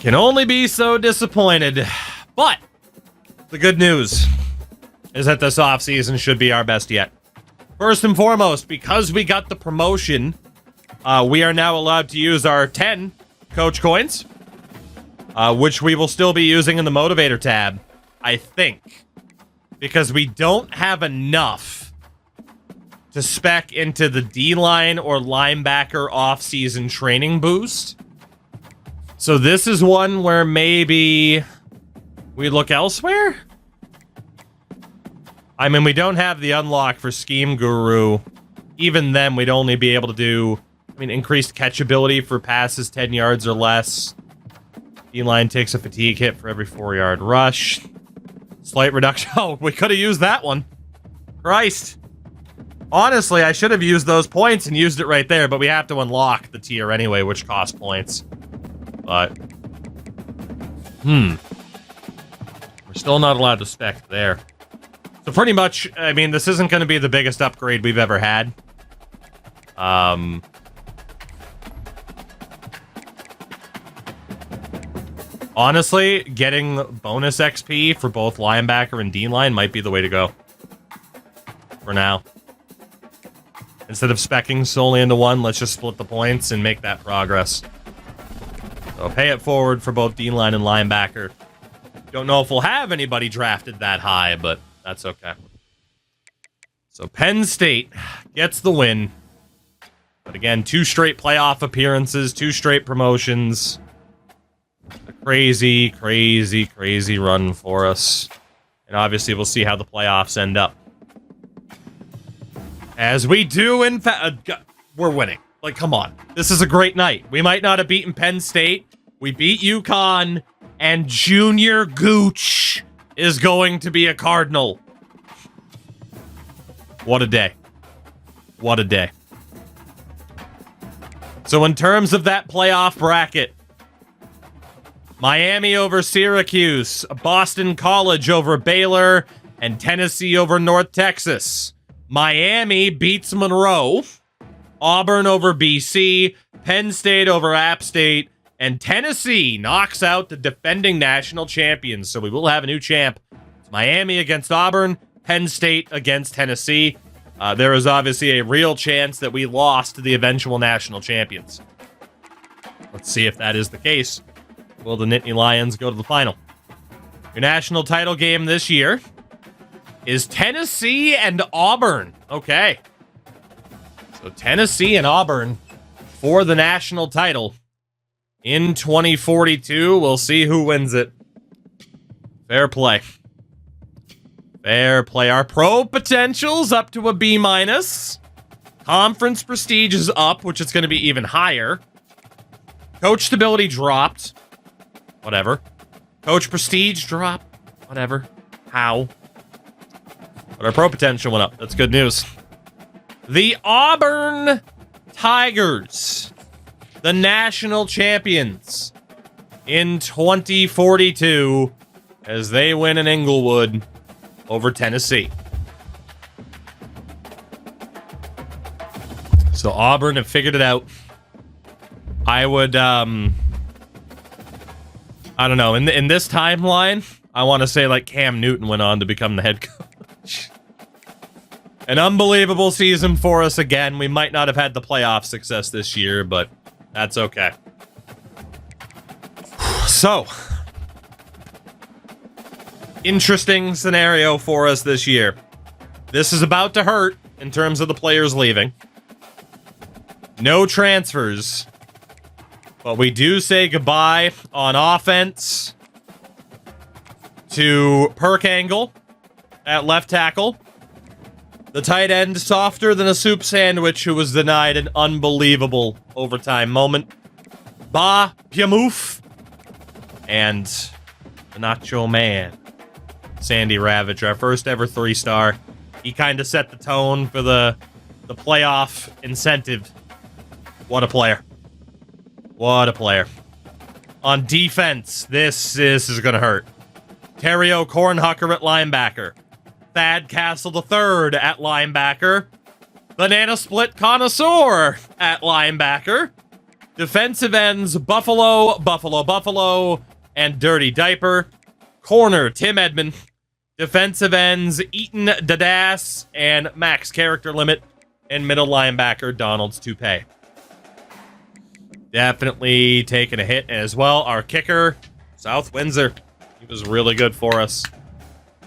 Can only be so disappointed. But the good news is that this offseason should be our best yet. First and foremost, because we got the promotion, we are now allowed to use our 10 coach coins, which we will still be using in the motivator tab, I think, because we don't have enough to spec into the D-line or linebacker off-season training boost. So this is one where maybe we look elsewhere? I mean, we don't have the unlock for Scheme Guru. Even then, we'd only be able to do, increased catchability for passes 10 yards or less. D-line takes a fatigue hit for every 4-yard rush. Slight reduction. Oh, we could have used that one. Christ. Honestly, I should have used those points and used it right there, but we have to unlock the tier anyway, which costs points. But, we're still not allowed to spec there. So pretty much, this isn't going to be the biggest upgrade we've ever had. Honestly, getting bonus XP for both linebacker and D-line might be the way to go. For now. Instead of speccing solely into one, let's just split the points and make that progress. So pay it forward for both D-line and linebacker. Don't know if we'll have anybody drafted that high, but that's okay. So Penn State gets the win. But again, 2 straight playoff appearances, 2 straight promotions. A crazy, crazy, crazy run for us. And obviously we'll see how the playoffs end up. As we do, in fact, we're winning. Like, come on. This is a great night. We might not have beaten Penn State. We beat UConn. And Junior Gooch is going to be a Cardinal. What a day. What a day. So in terms of that playoff bracket, Miami over Syracuse, Boston College over Baylor, and Tennessee over North Texas. Miami beats Monroe, Auburn over BC, Penn State over App State, and Tennessee knocks out the defending national champions. So we will have a new champ. It's Miami against Auburn, Penn State against Tennessee. There is obviously a real chance that we lost to the eventual national champions. Let's see if that is the case. Will the Nittany Lions go to the final? Your national title game this year is Tennessee and Auburn. Okay. So Tennessee and Auburn for the national title in 2042. We'll see who wins it. Fair play. Fair play. Our pro potential's up to a B-. Conference prestige is up, which is going to be even higher. Coach stability dropped. Whatever. Coach prestige dropped. Whatever. How? But our pro potential went up. That's good news. The Auburn Tigers, the national champions in 2042, as they win in Inglewood over Tennessee. So Auburn have figured it out. I would, I don't know. In this timeline, I want to say like Cam Newton went on to become the head coach. An unbelievable season for us again. We might not have had the playoff success this year, but that's okay. So, interesting scenario for us this year. This is about to hurt in terms of the players leaving. No transfers. But we do say goodbye on offense to Perkangle at left tackle. The tight end, softer than a soup sandwich, who was denied an unbelievable overtime moment. Ba Piamouf. And the Nacho Man, Sandy Ravage, our first ever 3-star. He kind of set the tone for the playoff incentive. What a player. What a player. On defense, this is going to hurt. Terrio Cornhucker at linebacker. Thad Castle III at linebacker. Banana Split Connoisseur at linebacker. Defensive ends, Buffalo, Buffalo, and Dirty Diaper. Corner, Tim Edmond. Defensive ends, Eaton, Dadas, and max character limit. And middle linebacker, Donald's Toupee. Definitely taking a hit as well. Our kicker, South Windsor. He was really good for us.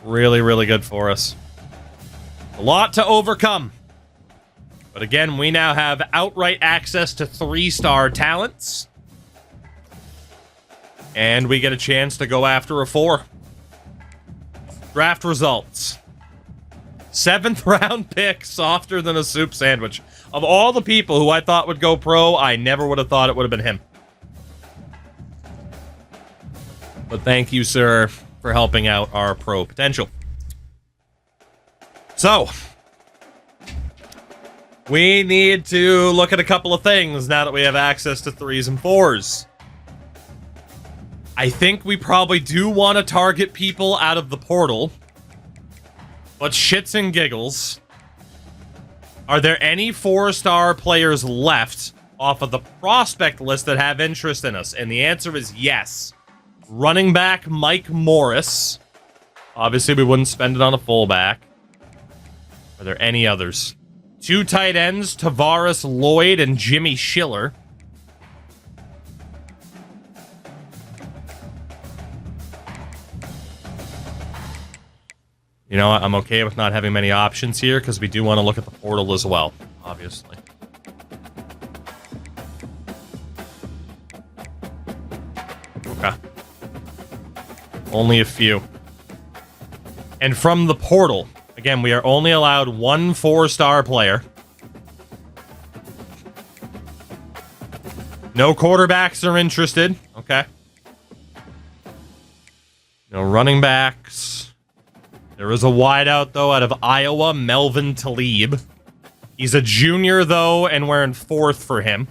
Really, really good for us. A lot to overcome. But again, we now have outright access to 3-star talents. And we get a chance to go after a 4. Draft results. 7th round pick, softer than a soup sandwich. Of all the people who I thought would go pro, I never would have thought it would have been him. But thank you, sir, for helping out our pro potential. So, we need to look at a couple of things now that we have access to 3s and 4s. I think we probably do want to target people out of the portal. But shits and giggles, are there any 4-star players left off of the prospect list that have interest in us? And the answer is yes. Running back Mike Morris. Obviously, we wouldn't spend it on a fullback. Are there any others? 2 tight ends, Tavares Lloyd and Jimmy Schiller. You know, I'm okay with not having many options here because we do want to look at the portal as well, obviously. Okay. Only a few. And from the portal, again, we are only allowed 1 4-star player. No quarterbacks are interested. Okay. No running backs. There is a wideout, though, out of Iowa, Melvin Talib. He's a junior, though, and we're in 4th for him.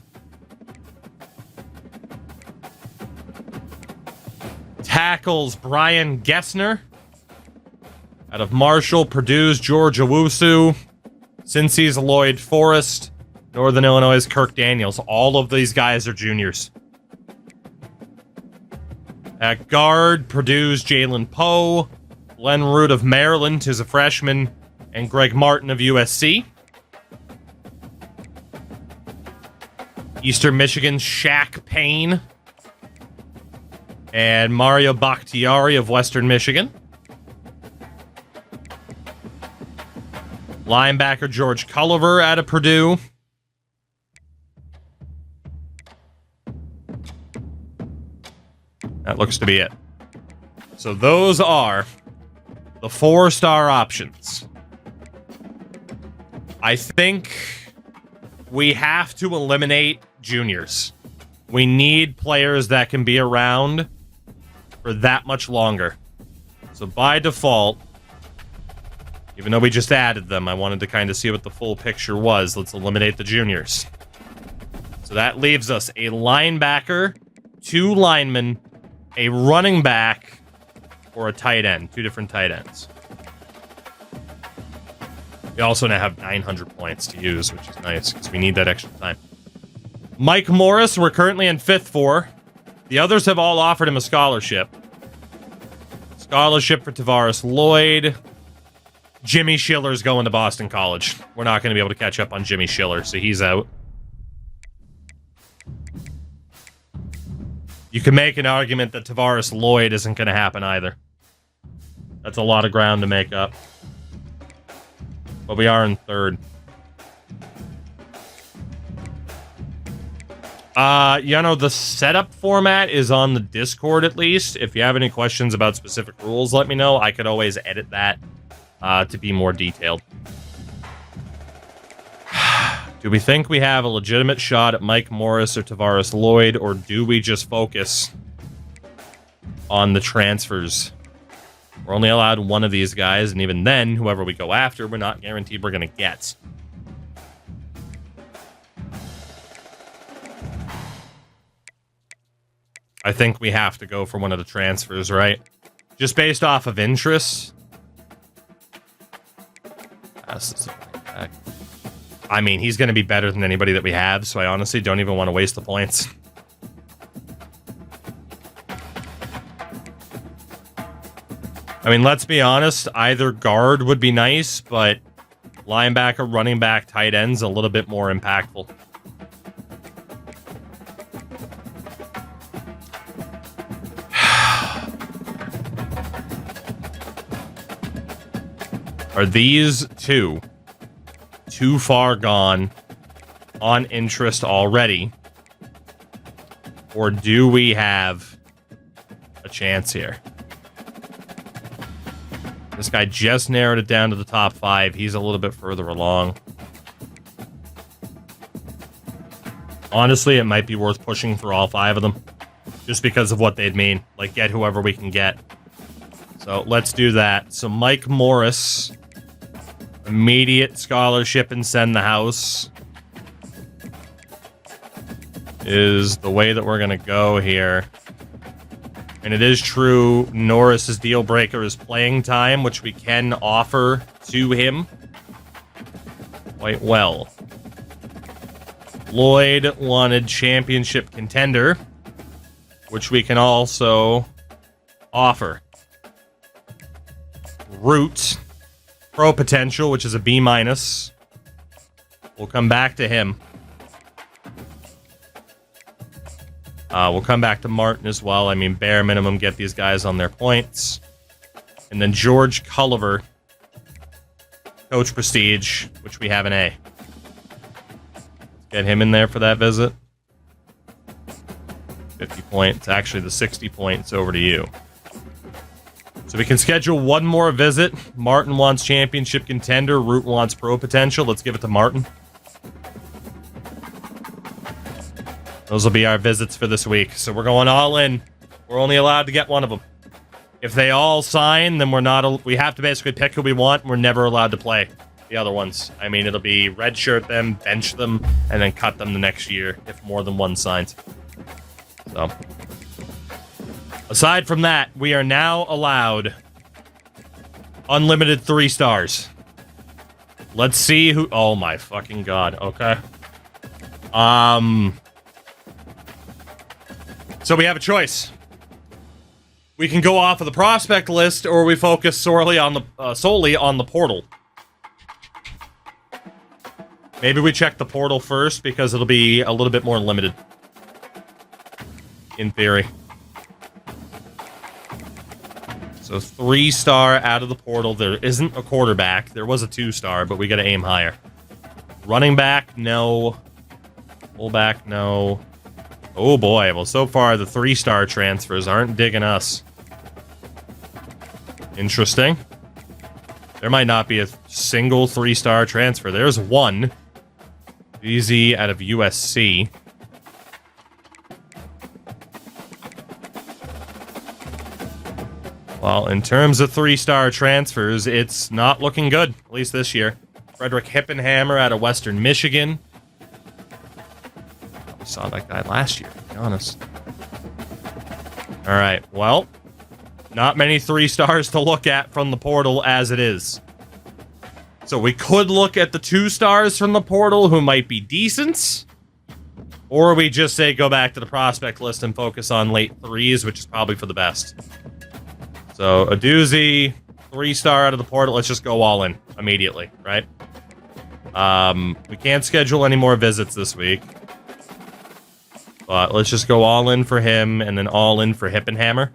Tackles, Brian Gessner. Out of Marshall, Purdue's George Owusu. Cincy's Lloyd Forrest. Northern Illinois' Kirk Daniels. All of these guys are juniors. At guard, Purdue's Jalen Poe. Glenn Root of Maryland, who's a freshman, and Greg Martin of USC. Eastern Michigan's Shaq Payne. And Mario Bakhtiari of Western Michigan. Linebacker George Culliver out of Purdue. That looks to be it. So those are the 4-star options. I think we have to eliminate juniors. We need players that can be around for that much longer. So by default, even though we just added them, I wanted to kind of see what the full picture was. Let's eliminate the juniors. So that leaves us a linebacker, 2 linemen, a running back, or a tight end. 2 different tight ends. We also now have 900 points to use, which is nice, because we need that extra time. Mike Morris, we're currently in 5th for. The others have all offered him a scholarship. Scholarship for Tavares Lloyd. Jimmy Schiller's going to Boston College. We're not going to be able to catch up on Jimmy Schiller, so he's out. You can make an argument that Tavares Lloyd isn't going to happen either. That's a lot of ground to make up. But we are in 3rd. You know, the setup format is on the Discord at least. If you have any questions about specific rules, let me know. I could always edit that to be more detailed. Do we think we have a legitimate shot at Mike Morris or Tavares Lloyd, or do we just focus on the transfers? We're only allowed 1 of these guys, and even then, whoever we go after, we're not guaranteed we're going to get. I think we have to go for one of the transfers, right? Just based off of interest. This is right back. I mean, he's going to be better than anybody that we have, so I honestly don't even want to waste the points. I mean, let's be honest, either guard would be nice, but linebacker, running back, tight end's a little bit more impactful. Are these two too far gone on interest already? Or do we have a chance here? This guy just narrowed it down to the top 5. He's a little bit further along. Honestly, it might be worth pushing for all 5 of them. Just because of what they'd mean. Like, get whoever we can get. So, let's do that. So, Mike Morris. Immediate scholarship and send the house. Is the way that we're going to go here. And it is true, Norris's deal breaker is playing time, which we can offer to him quite well. Lloyd wanted championship contender, which we can also offer. Root, pro potential, which is a B-. We'll come back to him. We'll come back to Martin as well. I mean, bare minimum, get these guys on their points. And then George Culliver, coach prestige, which we have an A. Get him in there for that visit. 50 points. Actually, the 60 points over to you. So we can schedule one more visit. Martin wants championship contender. Root wants pro potential. Let's give it to Martin. Those will be our visits for this week. So we're going all in. We're only allowed to get one of them. If they all sign, then we have to basically pick who we want. We're never allowed to play the other ones. I mean, it'll be redshirt them, bench them, and then cut them the next year if more than one signs. So, aside from that, we are now allowed unlimited 3 stars. Let's see who... Oh my fucking god. Okay. So we have a choice. We can go off of the prospect list, or we focus solely on the portal. Maybe we check the portal first, because it'll be a little bit more limited. In theory. So 3-star out of the portal. There isn't a quarterback. There was a 2-star, but we gotta aim higher. Running back, no. Fullback, no. Oh boy, well so far the 3-star transfers aren't digging us. Interesting. There might not be a single 3-star transfer. There's one. Easy out of USC. Well, in terms of 3-star transfers, it's not looking good, at least this year. Frederick Hippenhammer out of Western Michigan. We saw that guy last year, to be honest. All right, well, not many 3-stars to look at from the portal as it is. So we could look at the 2-stars from the portal who might be decent. Or we just say go back to the prospect list and focus on late 3s, which is probably for the best. So a doozy, 3-star out of the portal. Let's just go all in immediately, right? We can't schedule any more visits this week. But let's just go all in for him, and then all in for Hippenhammer.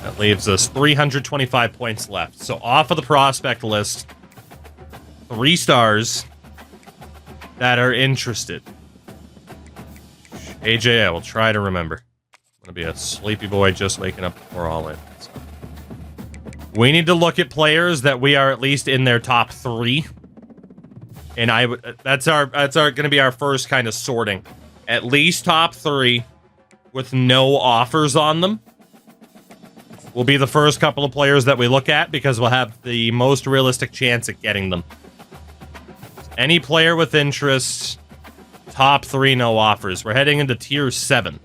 That leaves us 325 points left. So off of the prospect list, 3 stars that are interested. AJ, I will try to remember. I'm going to be a sleepy boy just waking up before all in. So. We need to look at players that we are at least in their top 3. And that's going to be our first kind of sorting. At least top 3 with no offers on them will be the first couple of players that we look at because we'll have the most realistic chance at getting them. Any player with interest, top 3, no offers. We're heading into tier 7.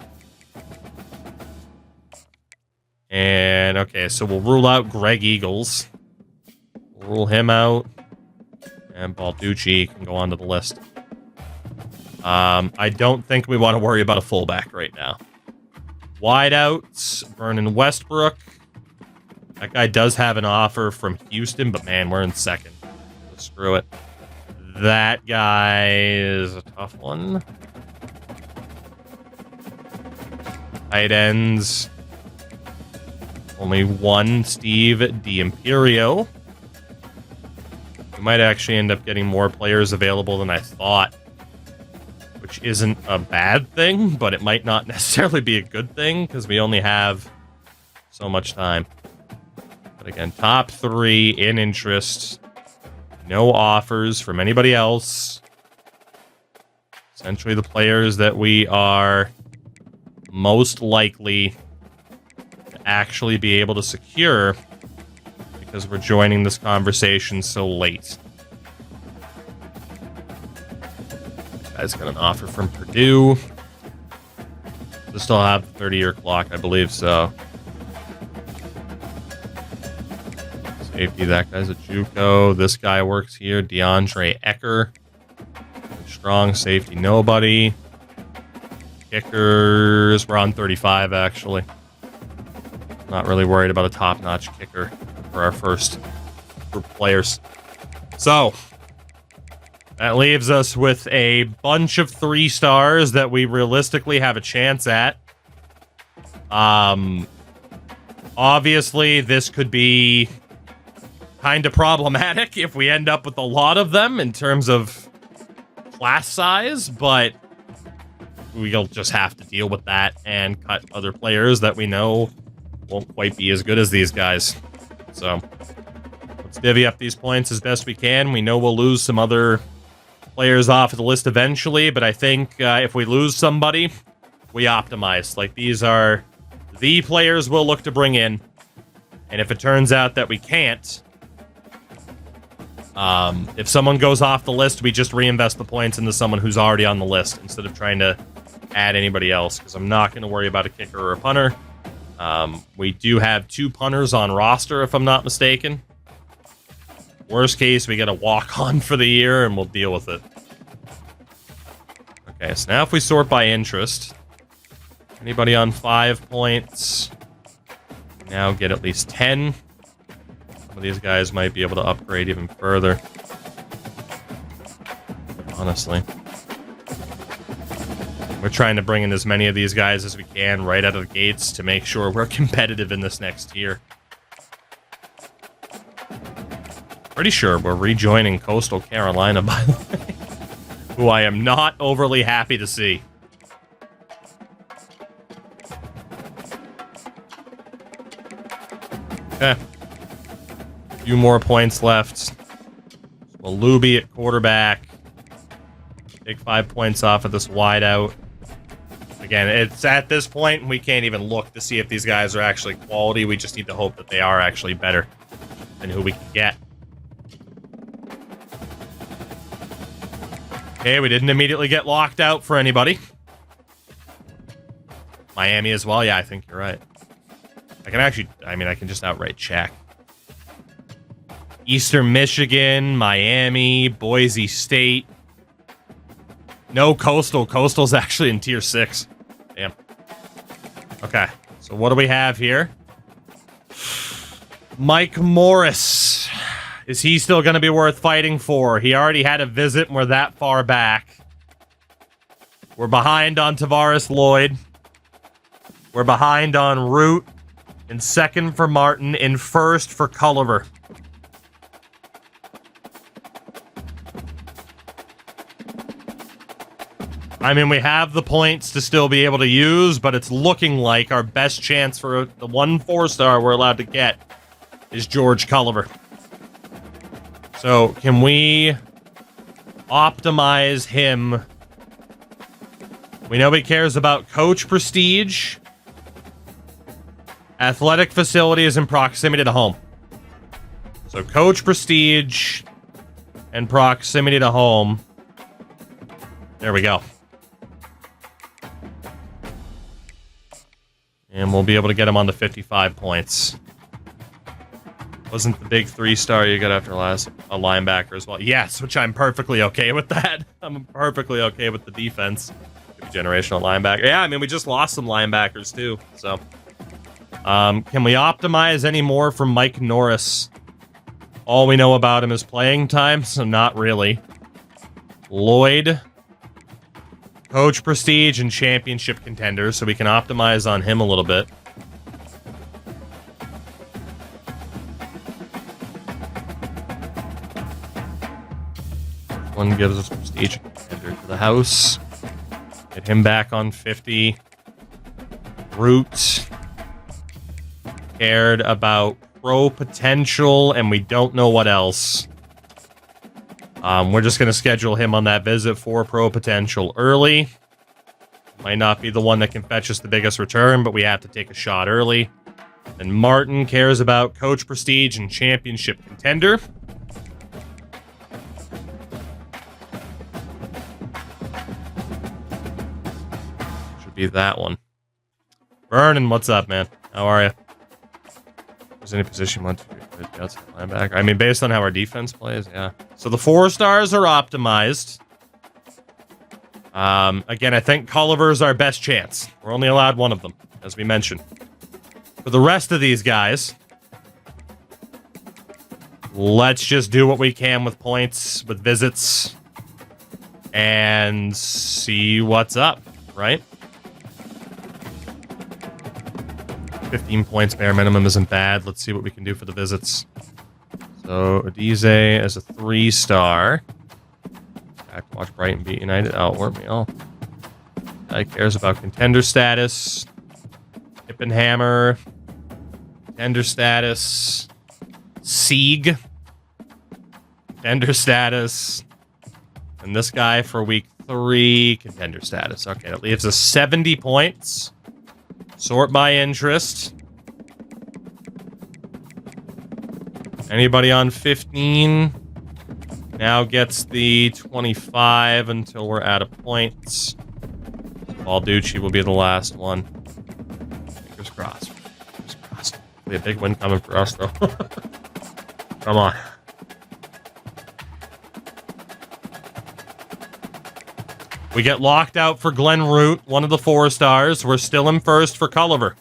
And okay, so we'll rule out Greg Eagles. We'll rule him out. And Balducci can go onto the list. I don't think we want to worry about a fullback right now. Wideouts, Vernon Westbrook. That guy does have an offer from Houston, but man, we're in second. So screw it. That guy is a tough one. Tight ends. Only one, Steve D'Imperio. We might actually end up getting more players available than I thought, which isn't a bad thing, but it might not necessarily be a good thing because we only have so much time. But again, top 3 in interest. No offers from anybody else. Essentially the players that we are most likely to actually be able to secure because we're joining this conversation so late. Guy's got an offer from Purdue. They still have the 30-year clock, I believe so. Safety, that guy's a JUCO. This guy works here, DeAndre Ecker. Strong safety, nobody. Kickers, we're on 35, actually. Not really worried about a top-notch kicker for our first group of players. So, that leaves us with a bunch of 3 stars that we realistically have a chance at. Obviously, this could be kind of problematic if we end up with a lot of them in terms of class size, but we'll just have to deal with that and cut other players that we know won't quite be as good as these guys. So, let's divvy up these points as best we can. We know we'll lose some other players off the list eventually, but I think if we lose somebody, we optimize. Like, these are the players we'll look to bring in, and if it turns out that we can't, if someone goes off the list, we just reinvest the points into someone who's already on the list instead of trying to add anybody else, because I'm not going to worry about a kicker or a punter. We do have 2 punters on roster, if I'm not mistaken. Worst case, we get a walk-on for the year, and we'll deal with it. Okay, so now if we sort by interest, anybody on 5 points now get at least 10. Some of these guys might be able to upgrade even further. Honestly. We're trying to bring in as many of these guys as we can right out of the gates to make sure we're competitive in this next tier. Pretty sure we're rejoining Coastal Carolina, by the way, who I am not overly happy to see. Okay. A few more points left. Walubi at quarterback. Take 5 points off of this wideout. Again, it's at this point, we can't even look to see if these guys are actually quality. We just need to hope that they are actually better than who we can get. Okay, we didn't immediately get locked out for anybody. Miami as well? Yeah, I think you're right. I can actually, I can just outright check. Eastern Michigan, Miami, Boise State. No Coastal. Coastal's actually in Tier 6. Damn. Okay, so what do we have here? Mike Morris. Is he still going to be worth fighting for? He already had a visit and we're that far back. We're behind on Tavares Lloyd. We're behind on Root. In second for Martin. In first for Culliver. We have the points to still be able to use, but it's looking like our best chance for the 1 4-star we're allowed to get is George Culliver. So, can we optimize him? We know he cares about coach prestige, athletic facilities, and proximity to home. So, coach prestige and proximity to home. There we go. And we'll be able to get him on to 55 points. Wasn't the big 3-star you got after last a linebacker as well? Yes, which I'm perfectly okay with that. I'm perfectly okay with the defense. Generational linebacker. Yeah, I mean, we just lost some linebackers too. So, can we optimize any more from Mike Norris? All we know about him is playing time, so not really. Lloyd, coach prestige and championship contender, so we can optimize on him a little bit. One gives us prestige contender to the house. Get him back on 50. Root cared about pro potential, and we don't know what else. We're just going to schedule him on that visit for pro potential early. Might not be the one that can fetch us the biggest return, but we have to take a shot early. And Martin cares about coach prestige and championship contender. Should be that one. Vernon, what's up, man? How are you? Is any position one to be outside linebacker? I mean, based on how our defense plays, yeah. So the 4-stars are optimized. Again, I think Culliver's our best chance. We're only allowed one of them, as we mentioned. For the rest of these guys, let's just do what we can with points, with visits, and see what's up, right? 15 points bare minimum isn't bad. Let's see what we can do for the visits. So, Adize as a 3-star. Back to watch Brighton beat United. Oh, weren't we all? Guy cares about contender status. Hippenhammer. Contender status. Sieg. Contender status. And this guy for week 3. Contender status. Okay, that leaves us 70 points. Sort by interest. Anybody on 15 now gets the 25 until we're out of points. Balducci will be the last one. Fingers crossed. Fingers crossed. Be a big win coming for us, though. Come on. We get locked out for Glenn Root, one of the 4-stars. We're still in first for Culliver.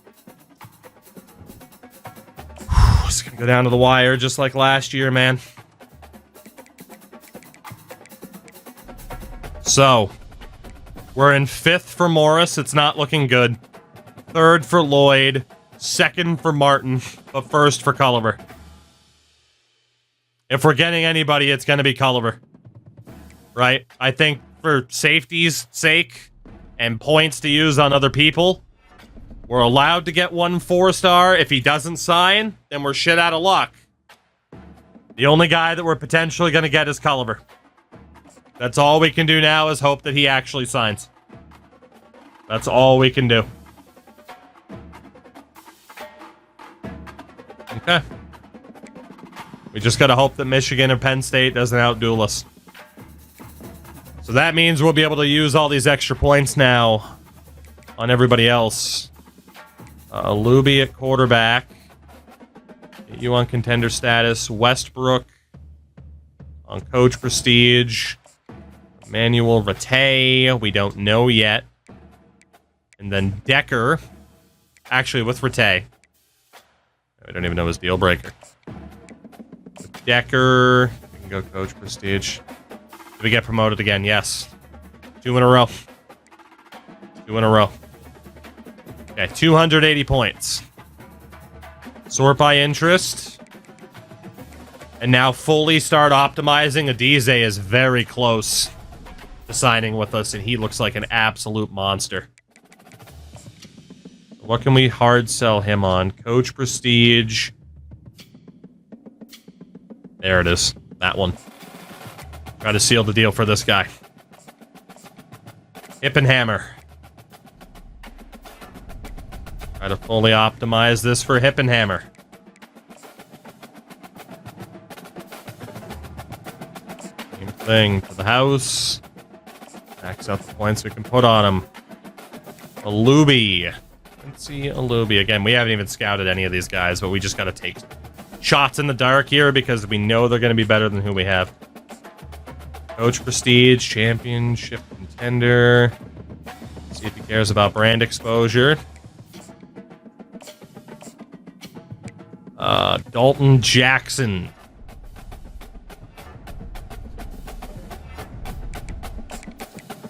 It's going to go down to the wire just like last year, man. So, we're in 5th for Morris. It's not looking good. 3rd for Lloyd. 2nd for Martin. But 1st for Culliver. If we're getting anybody, it's going to be Culliver. Right? I think for safety's sake and points to use on other people, we're allowed to get one 4-star. If he doesn't sign, then we're shit out of luck. The only guy that we're potentially going to get is Culliver. That's all we can do now is hope that he actually signs. That's all we can do. Okay. We just got to hope that Michigan or Penn State doesn't outduel us. So that means we'll be able to use all these extra points now on everybody else. Luby at quarterback. Get you on contender status. Westbrook on coach prestige. Emmanuel Rattay. We don't know yet. And then Decker. Actually, with Rattay. We don't even know his deal breaker. With Decker. We can go coach prestige. Did we get promoted again? Yes. 2 in a row. 2 in a row. Okay, 280 points. Sort by interest. And now fully start optimizing. Adize is very close to signing with us, and he looks like an absolute monster. What can we hard sell him on? Coach prestige. There it is. That one. Try to seal the deal for this guy. Hippenhammer. Try to fully optimize this for Hippenhammer. Same thing to the house. Max out the points we can put on him. Alubi. Let's see Alubi. Again, we haven't even scouted any of these guys, but we just got to take shots in the dark here because we know they're going to be better than who we have. Coach Prestige, championship contender. See if he cares about brand exposure. Dalton Jackson.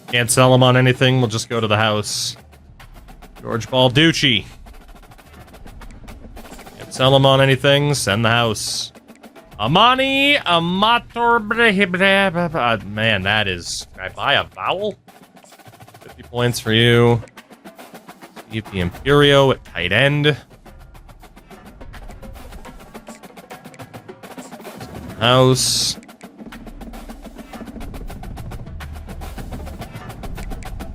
Can't sell him on anything. We'll just go to the house. George Balducci. Can't sell him on anything. Send the house. Amani Amator. Man, that is... Can I buy a vowel? 50 points for you. Steve the Imperio at tight end. House.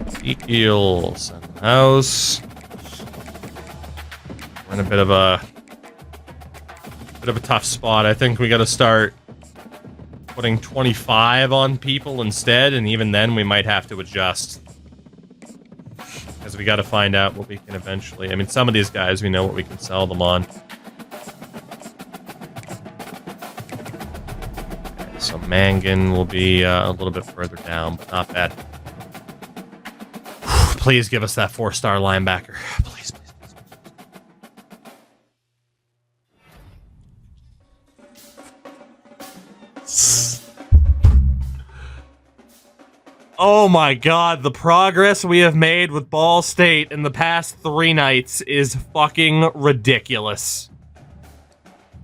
Ezekiel, send the house. We're in a bit of a tough spot. I think we got to start putting 25 on people instead, and even then we might have to adjust. Because we got to find out what we can eventually... I mean, some of these guys, we know what we can sell them on. Okay, so Mangan will be a little bit further down, but not bad. Please give us that 4-star linebacker. Please, please, please. Oh my god, the progress we have made with Ball State in the past 3 nights is fucking ridiculous.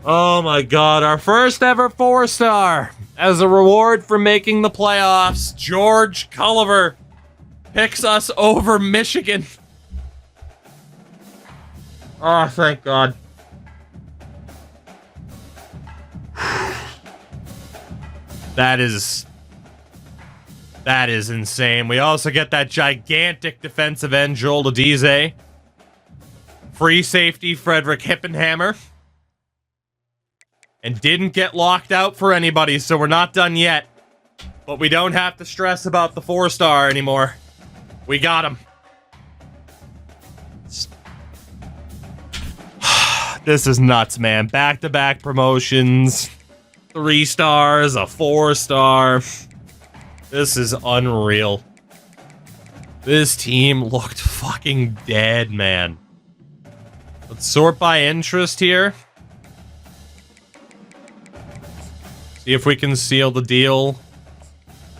Oh my god, our first ever 4-star. As a reward for making the playoffs, George Culliver picks us over Michigan. Oh, thank God. That is insane. We also get that gigantic defensive end, Joel Adize. Free safety, Frederick Hippenhammer. And didn't get locked out for anybody, so we're not done yet. But we don't have to stress about the 4-star anymore. We got him. This is nuts, man. Back-to-back promotions. 3 stars, a 4-star. This is unreal. This team looked fucking dead, man. Let's sort by interest here. See if we can seal the deal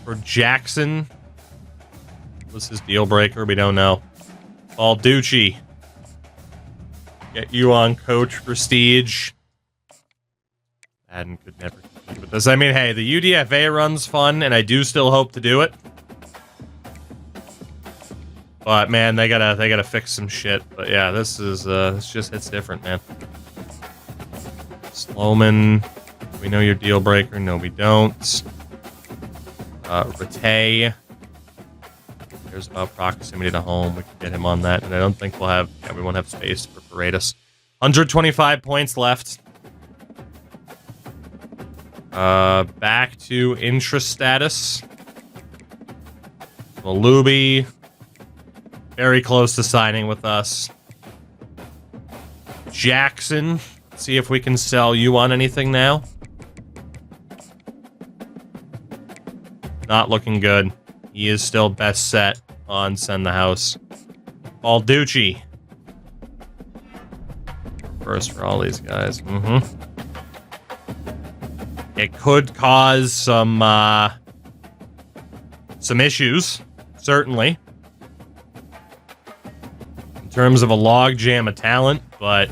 for Jackson. What's his deal breaker? We don't know. Balducci. Get you on Coach Prestige. Madden could never compete with this. I mean, hey, the UDFA run's fun, and I do still hope to do it. But man, they gotta fix some shit. But yeah, this just hits different, man. Sloman. We know your deal breaker. No, we don't. Rattay. There's about proximity to home. We can get him on that. And I don't think we won't have space for Paredes. 125 points left. Back to interest status. Malubi. Very close to signing with us. Jackson. See if we can sell you on anything now. Not looking good. He is still best set on send the house. Balducci. First for all these guys. It could cause some issues, certainly. In terms of a logjam of talent, but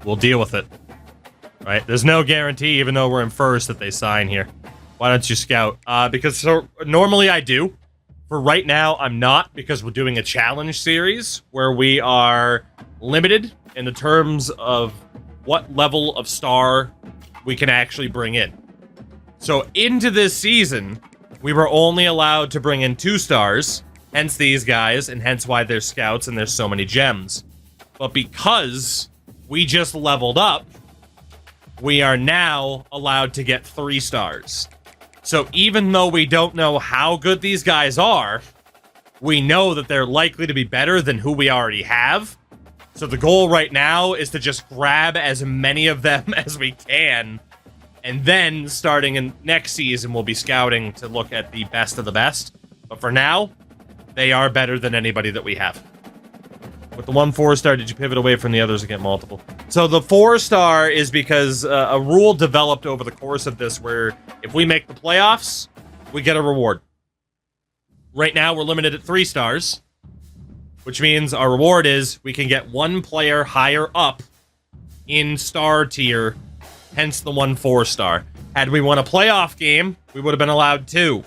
we'll deal with it. Right? There's no guarantee, even though we're in first, that they sign here. Why don't you scout? Because normally I do. For right now, I'm not, because we're doing a challenge series where we are limited in the terms of what level of star we can actually bring in. So into this season, we were only allowed to bring in 2 stars, hence these guys, and hence why they're scouts and there's so many gems. But because we just leveled up, we are now allowed to get 3 stars. So even though we don't know how good these guys are, we know that they're likely to be better than who we already have. So the goal right now is to just grab as many of them as we can. And then, starting in next season, we'll be scouting to look at the best of the best. But for now, they are better than anybody that we have. With the 1 4-star, did you pivot away from the others to get multiple? So the 4-star is because a rule developed over the course of this where if we make the playoffs, we get a reward. Right now, we're limited at 3 stars, which means our reward is we can get 1 player higher up in star tier, hence the 1 4-star. Had we won a playoff game, we would have been allowed 2.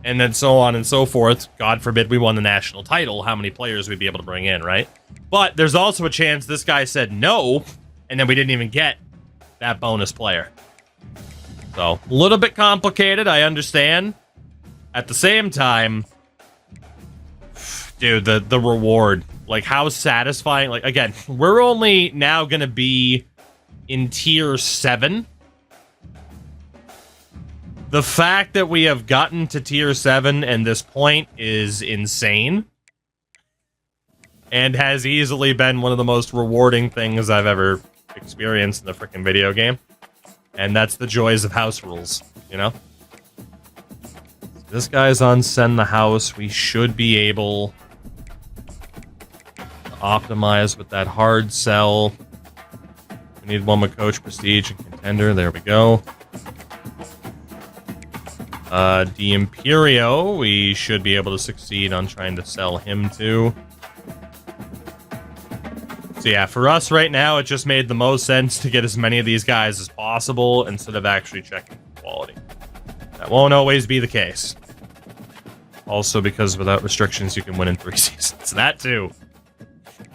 And then so on and so forth. God forbid we won the national title, how many players we'd be able to bring in, right? But there's also a chance this guy said no, and then we didn't even get that bonus player. So, a little bit complicated, I understand. At the same time, dude, the reward, like how satisfying, like again, we're only now going to be in tier 7. The fact that we have gotten to tier 7 and this point is insane. And has easily been one of the most rewarding things I've ever experienced in the freaking video game. And that's the joys of house rules, you know? This guy's on send the house. We should be able to optimize with that hard sell. We need one with coach, prestige, and contender. There we go. The Imperio, we should be able to succeed on trying to sell him to. So yeah, for us right now, it just made the most sense to get as many of these guys as possible instead of actually checking quality. That won't always be the case. Also because without restrictions, you can win in 3 seasons. That too.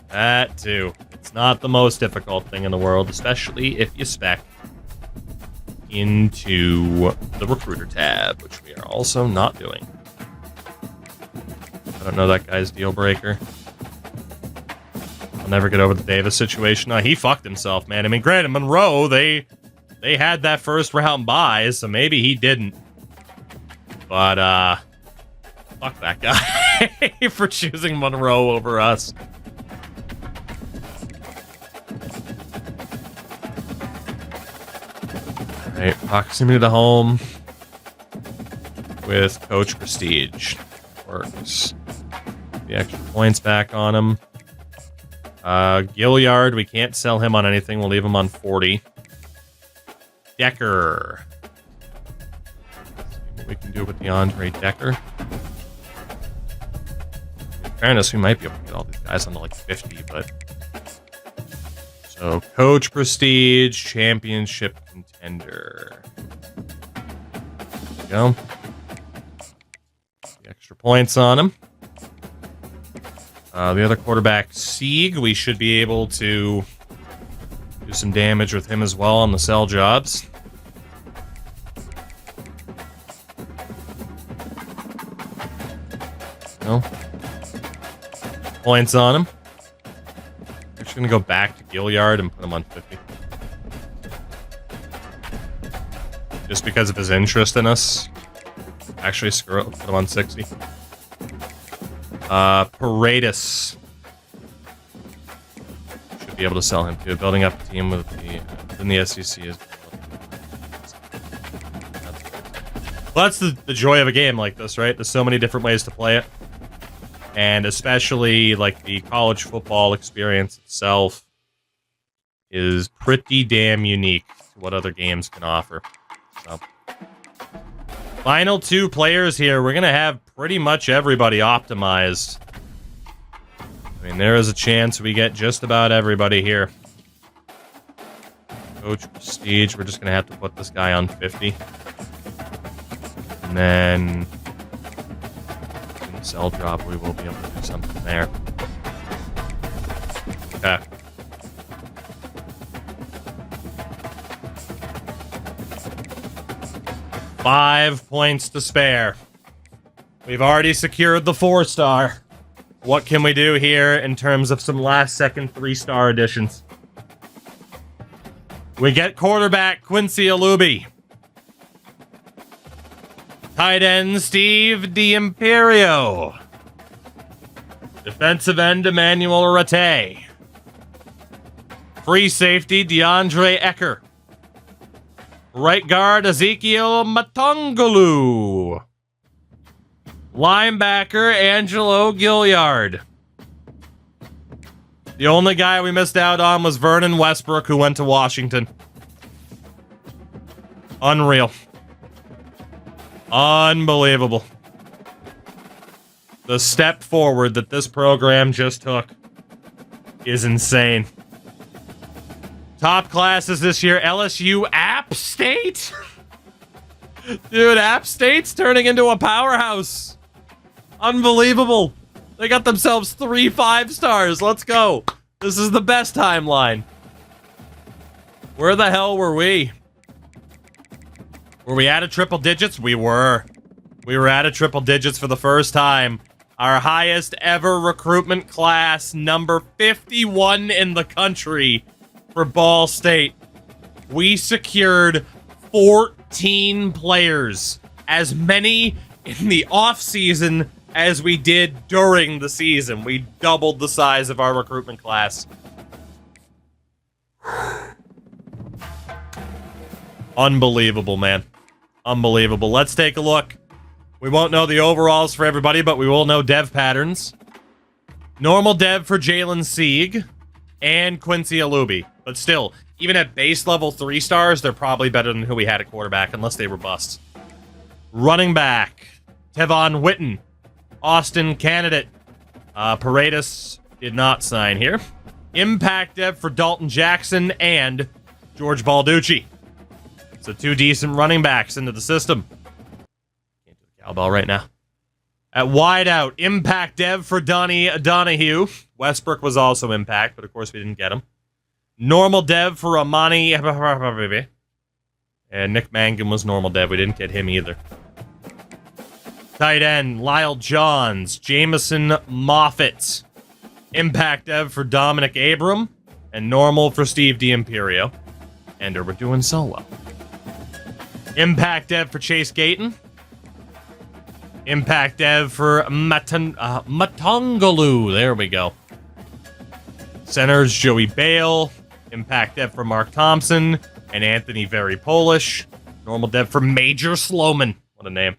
That too. It's not the most difficult thing in the world, especially if you spec into the recruiter tab, which we are also not doing. I don't know that guy's deal breaker. I'll never get over the Davis situation. No, he fucked himself, man. I mean, granted, Monroe, they had that first round bye, so maybe he didn't. But, fuck that guy for choosing Monroe over us. Alright, proximity to home with Coach Prestige. Works. The extra points back on him. Gilliard, we can't sell him on anything. We'll leave him on 40. Decker. Let's see what we can do with the Andre Decker. In fairness, we might be able to get all these guys on to like 50, but... So, Coach Prestige, Championship Contender. There we go. The extra points on him. The other quarterback, Sieg, we should be able to do some damage with him as well on the sell jobs. No. Points on him. We're just going to go back to Gilliard and put him on 50. Just because of his interest in us. Actually, screw it. Put him on 60. Paradis. Should be able to sell him too. Building up a team with in the SEC is. Well, that's the joy of a game like this, right? There's so many different ways to play it. And especially, like, the college football experience itself is pretty damn unique to what other games can offer. So, final 2 players here. We're going to have pretty much everybody optimized. I mean, there is a chance we get just about everybody here. Coach Prestige, we're just going to have to put this guy on 50. And then... sell drop, we will be able to do something there. Okay. $5 points to spare. We've already secured the 4-star. What can we do here in terms of some last-second 3-star additions? We get quarterback Quincy Alubi. Tight end Steve D'Imperio. Defensive end Emmanuel Rattay. Free safety, DeAndre Ecker. Right guard, Ezekiel Matongolu. Linebacker, Angelo Gilliard. The only guy we missed out on was Vernon Westbrook, who went to Washington. Unreal. Unbelievable. The step forward that this program just took is insane. Top classes this year, LSU App State? Dude, App State's turning into a powerhouse. Unbelievable. They got themselves 3 5-stars. Let's go. This is the best timeline. Where the hell were we? Were we out of triple digits? We were. We were out of triple digits for the first time. Our highest ever recruitment class, number 51 in the country for Ball State. We secured 14 players, as many in the offseason as we did during the season. We doubled the size of our recruitment class. Unbelievable, man. Unbelievable. Let's take a look. We won't know the overalls for everybody, but we will know dev patterns. Normal dev for Jalen Sieg and Quincy Alubi. But still, even at base level 3 stars, they're probably better than who we had at quarterback, unless they were busts. Running back, Tevon Witten. Austin candidate. Paredes did not sign here. Impact dev for Dalton Jackson and George Balducci. So 2 decent running backs into the system. Can't do the cowbell right now. At wideout, impact dev for Donnie Donahue. Westbrook was also impact, but of course we didn't get him. Normal dev for Amani. And Nick Mangan was normal dev. We didn't get him either. Tight end, Lyle Johns. Jameson Moffitt. Impact dev for Dominic Abram. And normal for Steve D'Imperio. And we're doing so well. Impact dev for Chase Gayton. Impact dev for Matongolu. There we go. Centers, Joey Bale. Impact dev for Mark Thompson. And Anthony Very Polish. Normal dev for Major Sloman. What a name.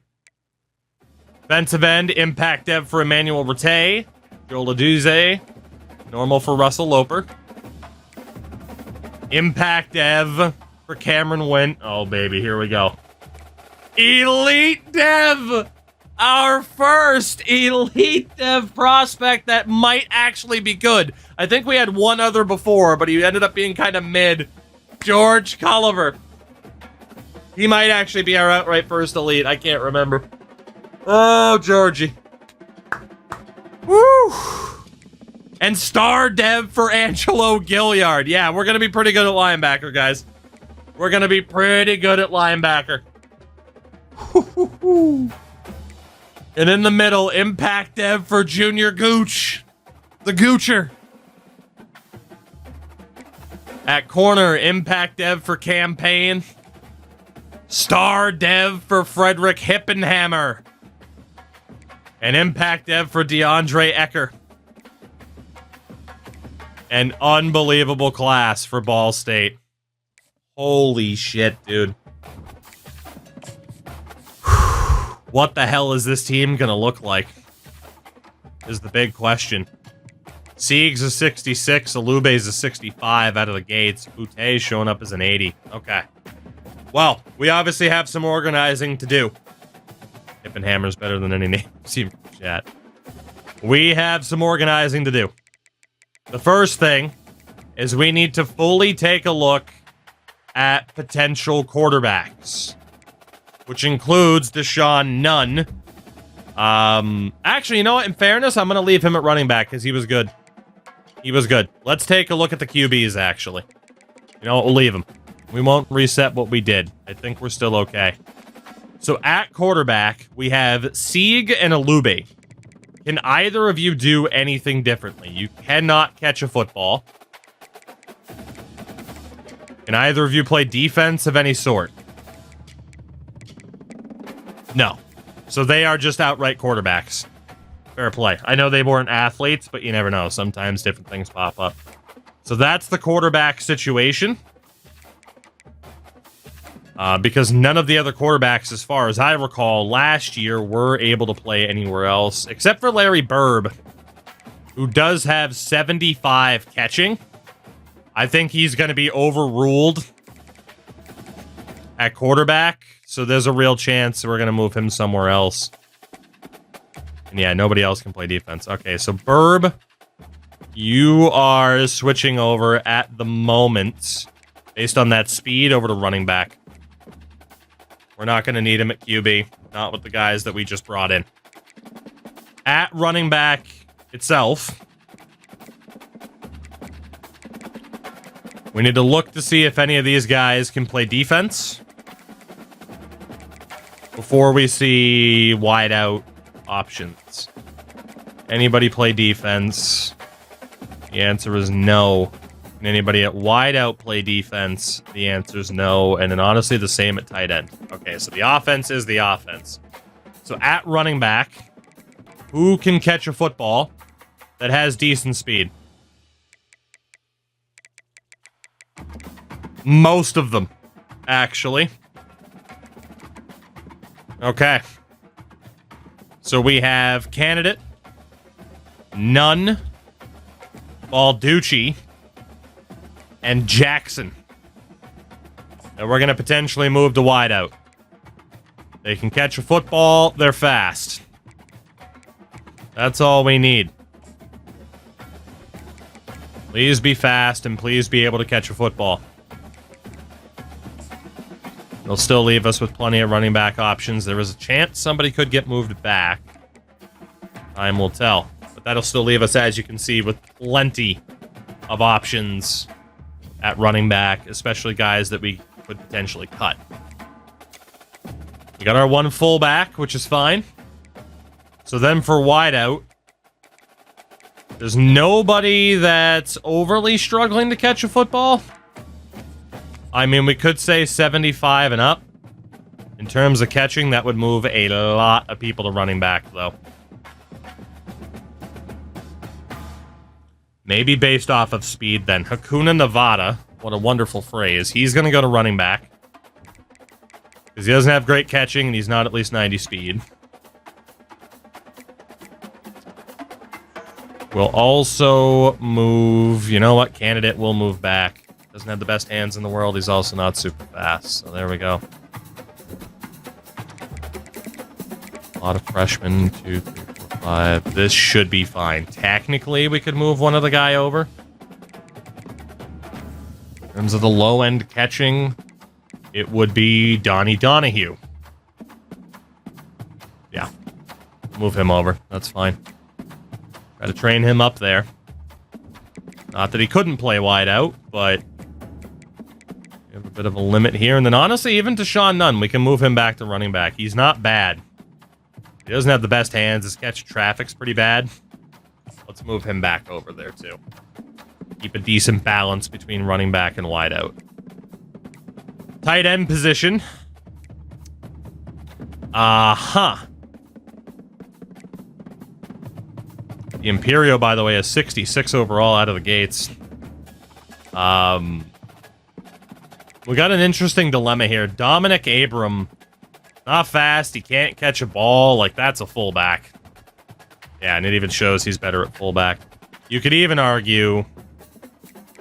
Defensive end, impact dev for Emmanuel Rattay. Joel Aduze. Normal for Russell Loper. Impact dev for Cameron Wynn. Oh, baby, here we go. Elite dev! Our first elite dev prospect that might actually be good. I think we had one other before, but he ended up being kind of mid. George Culliver. He might actually be our outright first elite. I can't remember. Oh, Georgie. Woo! And star dev for Angelo Gilliard. Yeah, we're going to be pretty good at linebacker, guys. We're going to be pretty good at linebacker. And in the middle, impact dev for Junior Gooch. The Goocher. At corner, impact dev for Campaign. Star dev for Frederick Hippenhammer. And impact dev for DeAndre Ecker. An unbelievable class for Ball State. Holy shit, dude. What the hell is this team gonna look like? Is the big question. Sieg's a 66, Alube's a 65 out of the gates. Boute's showing up as an 80. Okay. Well, we obviously have some organizing to do. Hippenhammer's better than any name seen from chat. We have some organizing to do. The first thing is we need to fully take a look at potential quarterbacks, which includes Deshaun Nunn. Actually, you know what? In fairness, I'm going to leave him at running back because he was good. He was good. Let's take a look at the QBs, actually. You know what? We'll leave him. We won't reset what we did. I think we're still okay. So at quarterback, we have Sieg and Alube. Can either of you do anything differently? You cannot catch a football. Can either of you play defense of any sort? No. So they are just outright quarterbacks. Fair play. I know they weren't athletes, but you never know. Sometimes different things pop up. So that's the quarterback situation. Because none of the other quarterbacks, as far as I recall, last year were able to play anywhere else, except for Larry Burb, who does have 75 catching. I think he's going to be overruled at quarterback, so there's a real chance we're going to move him somewhere else. And yeah, nobody else can play defense. Okay, so Burb, you are switching over at the moment, based on that speed, over to running back. We're not going to need him at QB, not with the guys that we just brought in. At running back itself, we need to look to see if any of these guys can play defense before we see wide out options. Anybody play defense? The answer is no. Can anybody at wide out play defense? The answer is no. And then honestly, the same at tight end. Okay, so the offense is the offense. So at running back, who can catch a football that has decent speed? Most of them, actually. Okay. So we have candidate, Nunn, Balducci, and Jackson. And we're going to potentially move to wideout. They can catch a football. They're fast. That's all we need. Please be fast and please be able to catch a football. It'll still leave us with plenty of running back options. There is a chance somebody could get moved back. Time will tell. But that'll still leave us, as you can see, with plenty of options at running back, especially guys that we could potentially cut. We got our one fullback, which is fine. So then for wideout, there's nobody that's overly struggling to catch a football. I mean, we could say 75 and up. In terms of catching, that would move a lot of people to running back, though. Maybe based off of speed, then. Hakuna Nevada, what a wonderful phrase. He's going to go to running back. Because he doesn't have great catching, and he's not at least 90 speed. We'll also move... You know what? Candidate will move back. Doesn't have the best hands in the world. He's also not super fast. So there we go. A lot of freshmen. 2, 3, 4, 5. This should be fine. Technically, we could move one of the guy over. In terms of the low-end catching, it would be Donnie Donahue. Yeah. Move him over. That's fine. Got to train him up there. Not that he couldn't play wide out, but we have a bit of a limit here. And then honestly, even to Sean Nunn, we can move him back to running back. He's not bad. He doesn't have the best hands. His catch traffic's pretty bad. Let's move him back over there, too. Keep a decent balance between running back and wide out. Tight end position. The Imperio, by the way, is 66 overall out of the gates. We got an interesting dilemma here. Dominic Abram, not fast. He can't catch a ball. Like, that's a fullback. Yeah, and it even shows he's better at fullback. You could even argue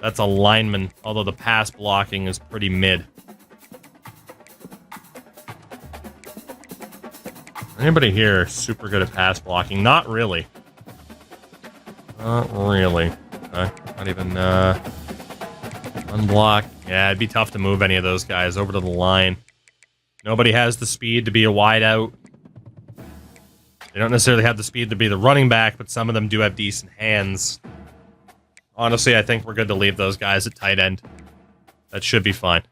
that's a lineman, although the pass blocking is pretty mid. Anybody here super good at pass blocking? Not really. Not really. Okay. Not even, unblock. Yeah, it'd be tough to move any of those guys over to the line. Nobody has the speed to be a wideout. They don't necessarily have the speed to be the running back, but some of them do have decent hands. Honestly, I think we're good to leave those guys at tight end. That should be fine.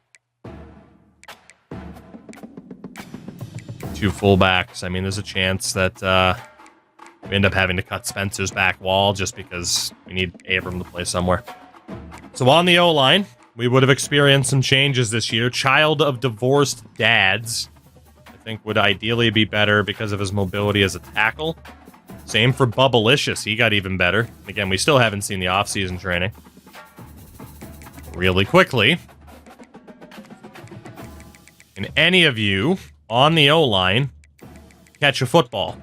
2 fullbacks. I mean, there's a chance that we end up having to cut Spencer's back wall just because we need Abram to play somewhere. So on the O-line, we would have experienced some changes this year. Child of divorced dads, I think, would ideally be better because of his mobility as a tackle. Same for Bubblicious. He got even better. Again, we still haven't seen the off-season training. really quickly. Can any of you on the O-line catch a football?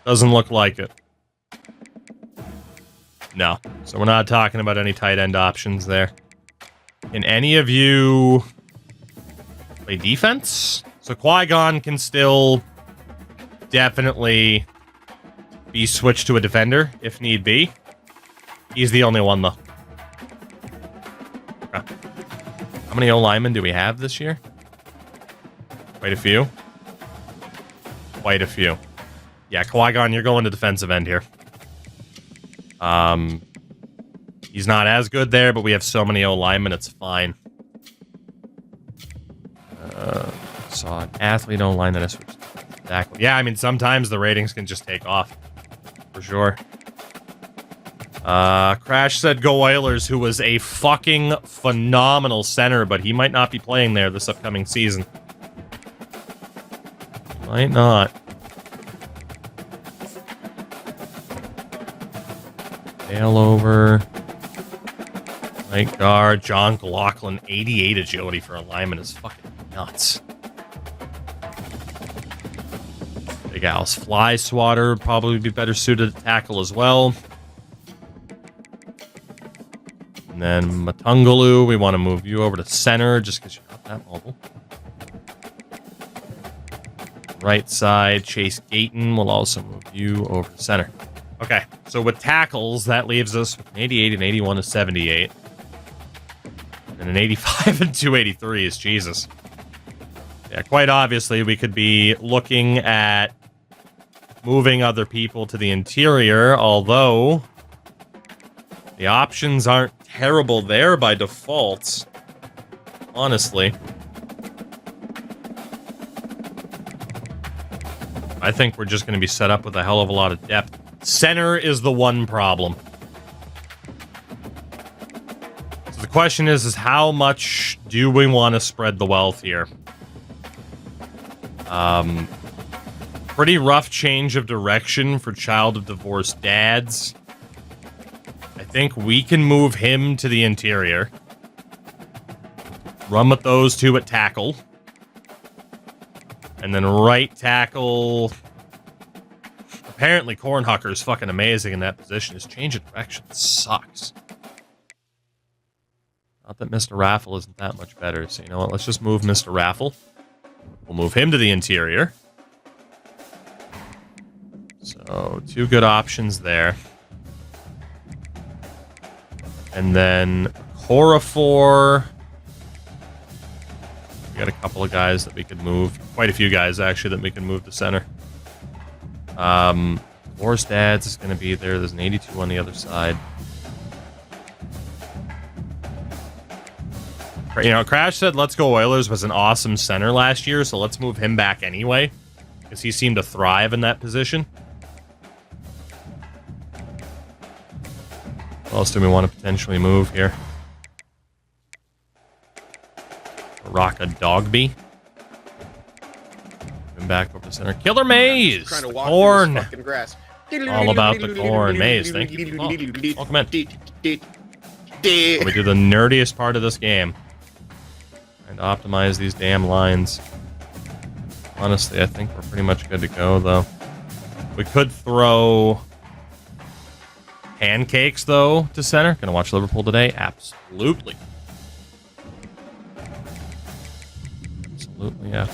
Doesn't look like it. No. So we're not talking about any tight end options there. Can any of you play defense? So Qui-Gon can still definitely be switched to a defender if need be. He's the only one, though. Okay. How many O-linemen do we have this year? Quite a few. Quite a few. Yeah, Qui-Gon, you're going to defensive end here. He's not as good there, but we have so many O-linemen, it's fine. Saw an athlete O-line that I switched to tackle. Yeah, I mean, sometimes the ratings can just take off. For sure. Crash said go Oilers, who was a fucking phenomenal center, but he might not be playing there this upcoming season. Might not. Failover. Right guard. John Glocklin. 88 agility for a lineman is fucking nuts. Big Al's Fly Swatter would probably be better suited to tackle as well. And then Matungalu, we want to move you over to center just because you're not that mobile. Right side, Chase Gayton will also move you over to center. Okay, so with tackles, that leaves us with an 88, an 81, a 78. And an 85 and 283 is Jesus. Yeah, quite obviously, we could be looking at moving other people to the interior, although the options aren't terrible there by default, honestly. I think we're just going to be set up with a hell of a lot of depth. Center is the one problem. So the question is how much do we want to spread the wealth here? Pretty rough change of direction for child of divorced dads. I think we can move him to the interior. Run with those two at tackle. And then right tackle. Apparently, Cornhucker's fucking amazing in that position. His change of direction sucks. Not that Mr. Raffle isn't that much better. So, you know what? Let's just move Mr. Raffle. We'll move him to the interior. So, two good options there. And then Corafor. We got a couple of guys that we could move. Quite a few guys, actually, that we can move to center. Force Dads is going to be there. There's an 82 on the other side. You know, Crash said Let's Go Oilers was an awesome center last year, so let's move him back anyway. Because he seemed to thrive in that position. What else do we want to potentially move here? Rocka Dogby. Back over the center. Killer Maze! Corn! All about the corn. Maze, thank you. Oh, welcome in. We do the nerdiest part of this game. And optimize these damn lines. Honestly, I think we're pretty much good to go, though. We could throw pancakes, though, to center. Gonna watch Liverpool today? Absolutely. Absolutely, yeah.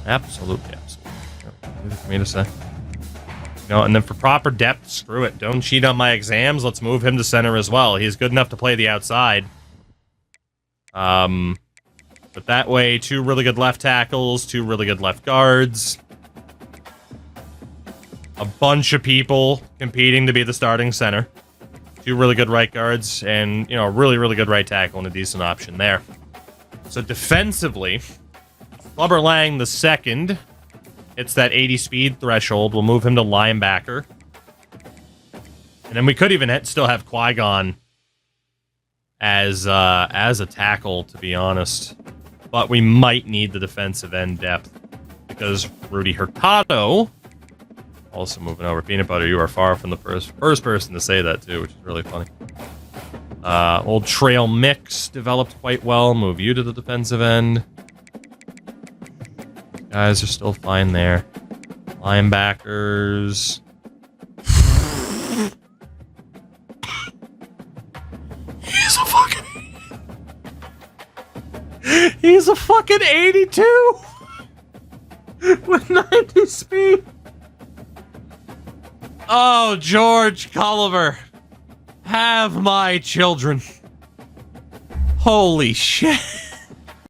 Absolutely, absolutely. Easy for me to say. You know, and then for proper depth, screw it. Don't cheat on my exams. Let's move him to center as well. He's good enough to play the outside. But that way, two really good left tackles, two really good left guards. A bunch of people competing to be the starting center. Two really good right guards, and, you know, a really, really good right tackle and a decent option there. So defensively, Clubber Lang the second hits that 80 speed threshold. We'll move him to linebacker. And then we could even still have Qui-Gon as a tackle, to be honest. But we might need the defensive end depth because Rudy Hurtado also moving over. Peanut Butter, you are far from the first person to say that too, which is really funny. Old trail mix developed quite well. Move you to the defensive end. Guys are still fine there. Linebackers. He's a fucking 82 with 90 speed. Oh, George Culliver, have my children. Holy shit.